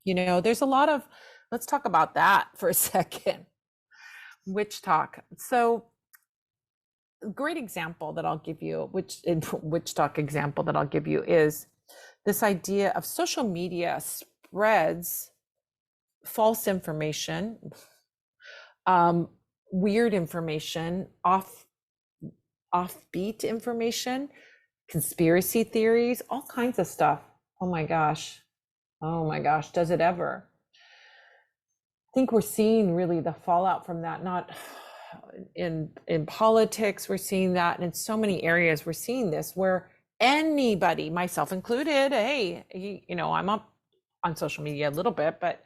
There's a lot of, let's talk about that for a second. WitchTok. So a great example that I'll give you, WitchTok example that I'll give you is this idea of social media spreads false information, weird information, offbeat information, conspiracy theories, all kinds of stuff. Oh my gosh, does it ever? I think we're seeing really the fallout from that, not in politics, we're seeing that, and in so many areas we're seeing this where anybody, myself included, hey, I'm up on social media a little bit, but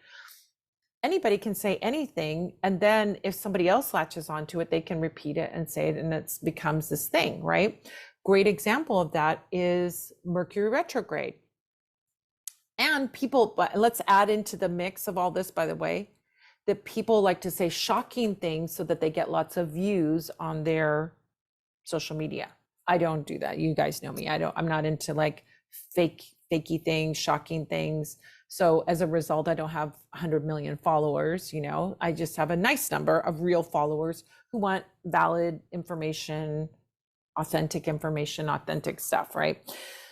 anybody can say anything, and then if somebody else latches onto it, they can repeat it and say it, and it becomes this thing, right? Great example of that is Mercury retrograde. And people, let's add into the mix of all this, by the way, that people like to say shocking things so that they get lots of views on their social media. I don't do that. You guys know me. I'm not into like fakey things, shocking things. So as a result, I don't have 100 million followers, I just have a nice number of real followers who want valid information, authentic stuff, right?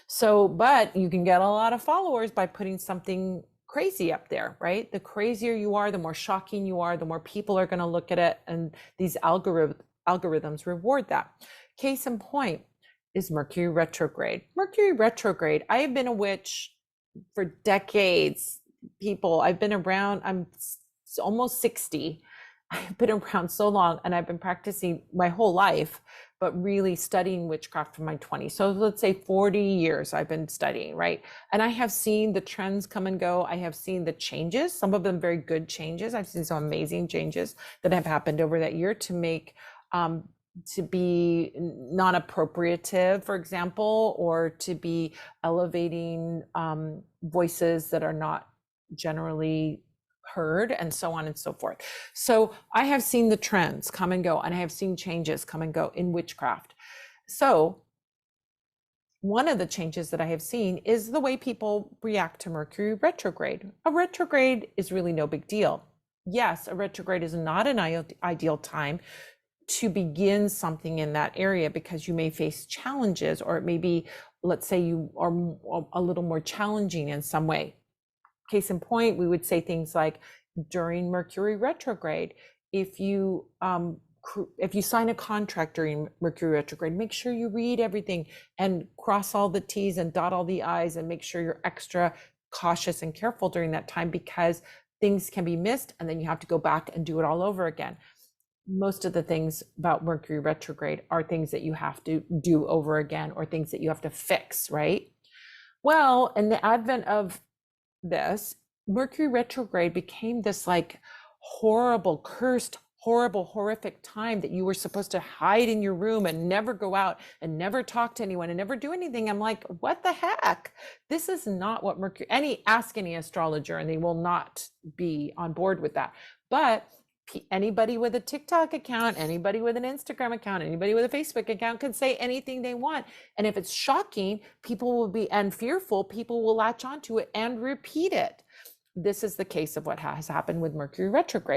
So, but you can get a lot of followers by putting something crazy up there, right? The crazier you are, the more shocking you are, the more people are going to look at it, and these algorithms reward that. Case in point is Mercury retrograde. Mercury retrograde, I have been a witch for decades, people. I've been around, I'm almost 60. I've been around so long, and I've been practicing my whole life, but really studying witchcraft from my 20s. So let's say 40 years I've been studying, right? And I have seen the trends come and go. I have seen the changes, some of them very good changes. I've seen some amazing changes that have happened over that year to make, to be non-appropriative, for example, or to be elevating voices that are not generally heard, and so on and so forth. So I have seen the trends come and go, and I have seen changes come and go in witchcraft. So one of the changes that I have seen is the way people react to Mercury retrograde. A retrograde is really no big deal. Yes, a retrograde is not an ideal time to begin something in that area, because you may face challenges, or it may be, let's say you are a little more challenging in some way. Case in point, we would say things like during Mercury retrograde, if you sign a contract during Mercury retrograde, make sure you read everything and cross all the T's and dot all the I's, and make sure you're extra cautious and careful during that time, because things can be missed and then you have to go back and do it all over again. Most of the things about Mercury retrograde are things that you have to do over again, or things that you have to fix, right? Well, in the advent of this, Mercury retrograde became this like horrible, cursed, horrible, horrific time that you were supposed to hide in your room and never go out and never talk to anyone and never do anything. I'm like, what the heck? This is not what Mercury, ask any astrologer and they will not be on board with that. But anybody with a TikTok account, anybody with an Instagram account, anybody with a Facebook account can say anything they want. And if it's shocking, people will be, and fearful, people will latch onto it and repeat it. This is the case of what has happened with Mercury retrograde.